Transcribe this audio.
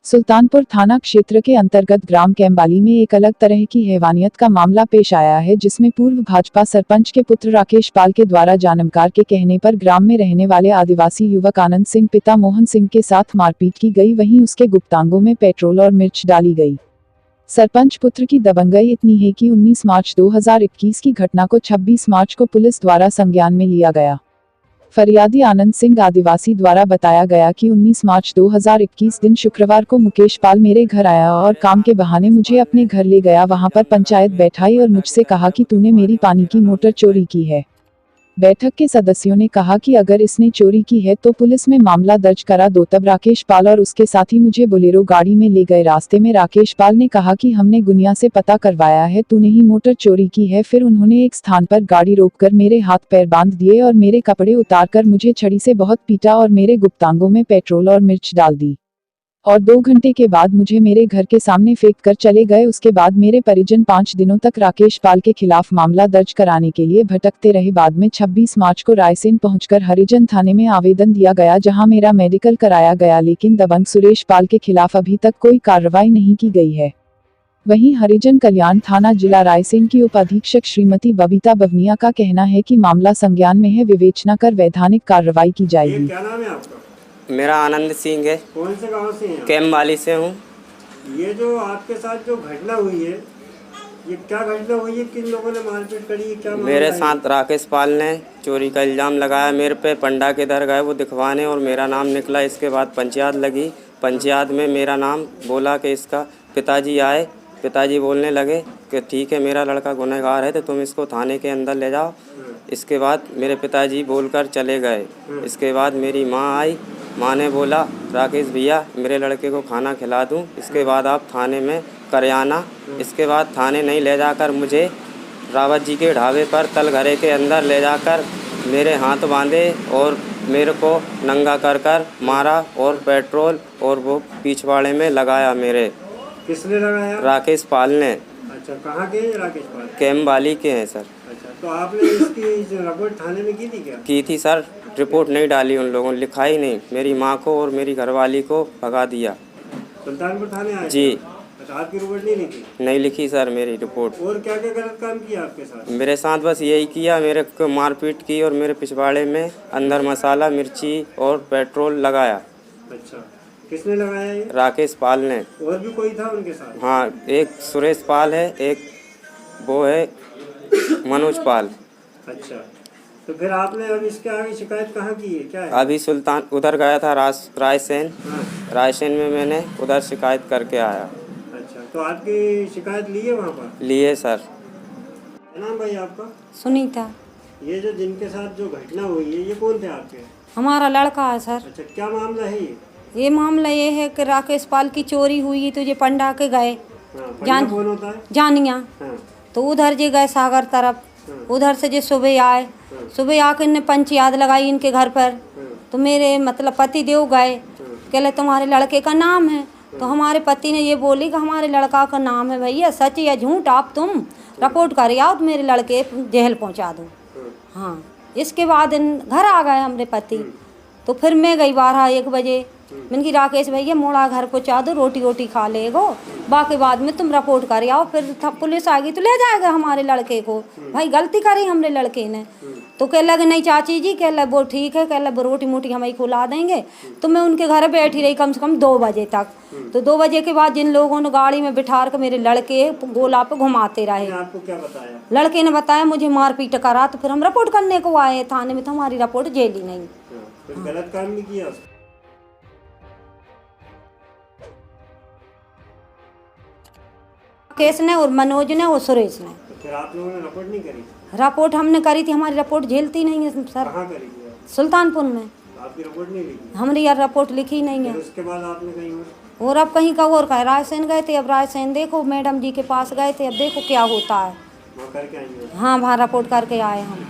सुल्तानपुर थाना क्षेत्र के अंतर्गत ग्राम कैम्बाली में एक अलग तरह की हैवानियत का मामला पेश आया है, जिसमें पूर्व भाजपा सरपंच के पुत्र राकेश पाल के द्वारा जानकार के कहने पर ग्राम में रहने वाले आदिवासी युवक आनंद सिंह पिता मोहन सिंह के साथ मारपीट की गई। वहीं उसके गुप्तांगों में पेट्रोल और मिर्च डाली गई। सरपंच पुत्र की दबंगई इतनी है कि 19 मार्च 2021 की घटना को 26 मार्च को पुलिस द्वारा संज्ञान में लिया गया। फरियादी आनंद सिंह आदिवासी द्वारा बताया गया कि 19 मार्च 2021 दिन शुक्रवार को मुकेश पाल मेरे घर आया और काम के बहाने मुझे अपने घर ले गया। वहां पर पंचायत बैठाई और मुझसे कहा कि तूने मेरी पानी की मोटर चोरी की है। बैठक के सदस्यों ने कहा कि अगर इसने चोरी की है तो पुलिस में मामला दर्ज करा दो। तब राकेश पाल और उसके साथी मुझे बोलेरो गाड़ी में ले गए। रास्ते में राकेश पाल ने कहा कि हमने गुनिया से पता करवाया है, तूने ही मोटर चोरी की है। फिर उन्होंने एक स्थान पर गाड़ी रोककर मेरे हाथ पैर बांध दिए और मेरे कपड़े उतारकर मुझे छड़ी से बहुत पीटा और मेरे गुप्तांगों में पेट्रोल और मिर्च डाल दी और 2 घंटे के बाद मुझे मेरे घर के सामने फेंक कर चले गए। उसके बाद मेरे परिजन 5 दिनों तक राकेश पाल के खिलाफ मामला दर्ज कराने के लिए भटकते रहे। बाद में 26 मार्च को रायसेन पहुंचकर हरिजन थाने में आवेदन दिया गया, जहां मेरा मेडिकल कराया गया, लेकिन दबंग सुरेश पाल के खिलाफ अभी तक कोई कार्रवाई नहीं की गई है। वहीं हरिजन कल्याण थाना जिला रायसेन की उप अधीक्षक श्रीमती बबीता बवनिया का कहना है कि मामला संज्ञान में है, विवेचना कर वैधानिक कार्रवाई की जाएगी। क्या नाम है आपका? मेरा आनंद सिंह है। कौन से गांव से हैं? कैम्बाली से हूँ। ये जो आपके साथ जो घटना हुई है, ये क्या घटना हुई है? किन लोगों ने मारपीट करी? क्या मेरे साथ राकेश पाल ने चोरी का इल्ज़ाम लगाया मेरे पे। पंडा के दर गए वो दिखवाने और मेरा नाम निकला। इसके बाद पंचायत लगी। पंचायत में मेरा नाम बोला कि इसका पिताजी आए। पिताजी बोलने लगे कि ठीक है, मेरा लड़का गुनहगार है तो तुम इसको थाने के अंदर ले जाओ। इसके बाद मेरे पिताजी बोलकर चले गए। इसके बाद मेरी माँ आई। माँ ने बोला, राकेश भैया मेरे लड़के को खाना खिला दूँ, इसके बाद आप थाने में कर आना। इसके बाद थाने नहीं ले जाकर मुझे रावत जी के ढाबे पर तलघरे के अंदर ले जाकर मेरे हाथ बांधे और मेरे को नंगा कर कर मारा और पेट्रोल और वो पिछवाड़े में लगाया मेरे। किसने लगाया? राकेश पाल ने। अच्छा, कहाँ के हैं राकेश पाल? कैम्बाली के हैं सर। अच्छा, तो आपने इसकी रिपोर्ट थाने में की थी क्या? की थी सर, रिपोर्ट नहीं डाली उन लोगों ने, लिखा ही नहीं। मेरी माँ को और मेरी घरवाली को भगा दिया। सुल्तानपुर थाने आए? जी। अच्छा, आपकी रिपोर्ट नहीं लिखी? नहीं लिखी सर मेरी रिपोर्ट। और क्या क्या गलत काम किया आपके साथ? मेरे साथ बस यही किया, मेरे को मारपीट की और मेरे पिछवाड़े में अंदर मसाला, मिर्ची और पेट्रोल लगाया। अच्छा, किसने लगाया ये? राकेश पाल ने। और भी कोई था उनके साथ? हाँ, एक सुरेश पाल है, एक वो है मनोज पाल। अच्छा, तो फिर आपने अब इसके आगे शिकायत कहाँ की है? क्या है? अभी सुल्तान उधर गया था रायसेन। हाँ। रायसेन में मैंने उधर शिकायत करके आया। अच्छा, तो आपकी शिकायत ली है वहाँ पर? लिए सर। क्या नाम भाई आपका? सुनीता। ये जो जिनके साथ जो घटना हुई है, ये कौन थे आपके? हमारा लड़का है सर। अच्छा, क्या मामला है ये? ये मामला ये है कि राकेश पाल की चोरी हुई है, तो ये पंडा के गए। हाँ, पंडा कौन होता है? जानिया। हाँ, तो उधर जे गए सागर तरफ। उधर से जे सुबह आए। सुबह आके इनने पंचायत लगाई इनके घर पर। तो मेरे मतलब पति देव गए, कहले तुम्हारे लड़के का नाम है। तो हमारे पति ने ये बोली कि हमारे लड़का का नाम है। भैया सच या झूठ आप तुम रिपोर्ट कर आओ, तो मेरे लड़के जेल पहुंचा दो। हाँ, इसके बाद घर आ गए हमारे पति। तो फिर मैं गई 12-1 बजे। मैंने कि राकेश भैया मोड़ा घर पहुँचा दो, रोटी रोटी खा लेगो, बाकी बाद में तुम रिपोर्ट कर आओ। फिर पुलिस आ गई तो ले जाएगा हमारे लड़के को। भाई गलती करी हमारे लड़के ने। तो कह लगे नहीं चाची जी, कह लगे वो ठीक है, कह लगे रोटी मोटी हमें खुला देंगे। तो मैं उनके घर बैठी रही कम से कम 2 बजे तक। तो 2 बजे के बाद जिन लोगों ने गाड़ी में बिठा कर मेरे लड़के गोला पे घुमाते रहे। आपको क्या बताया? लड़के ने बताया मुझे मारपीट करा। तो फिर हम रिपोर्ट करने को आए थाने में, तो हमारी रिपोर्ट जेली नहीं। फिर गलत काम नहीं किया? केस ने और मनोज ने और सुरेश ने। तो फिर आप लोगों ने रिपोर्ट नहीं करी? रिपोर्ट हमने करी थी, हमारी रिपोर्ट झेलती नहीं है सर। कहाँ करी थी आप? सुल्तानपुर में। आपकी रिपोर्ट नहीं लिखी? हमारी यार रिपोर्ट लिखी नहीं है। फिर उसके बाद आपने कहीं और अब कहीं का और कहे रायसेन गए थे। अब रायसेन देखो मैडम जी के पास गए थे, अब देखो क्या होता है। वहाँ करके आएंगे? हाँ, वहाँ रिपोर्ट करके आए हम।